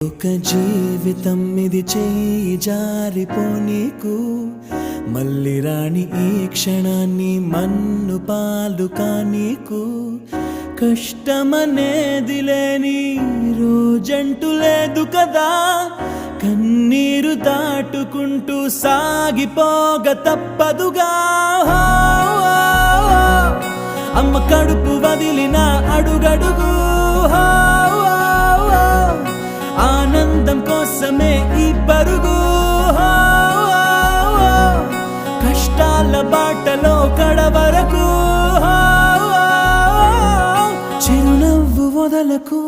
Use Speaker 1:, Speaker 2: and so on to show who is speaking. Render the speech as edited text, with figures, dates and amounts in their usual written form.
Speaker 1: ఒక జీవితం ఇది చేయి జారిపోనీకు మళ్ళీ రాని ఈ క్షణాన్ని మన్ను పాలు కానీకు కష్టమనేది లేని రోజంటూ లేదు కదా కన్నీరు దాటుకుంటూ సాగిపోగ తప్పదుగా అమ్మ కడుపు వదిలిన అడుగడుగు ఆనందం కోసమే ఈ పరుగు కష్టాల బాటలో కడవరకు చిరునవ్వు వదలకు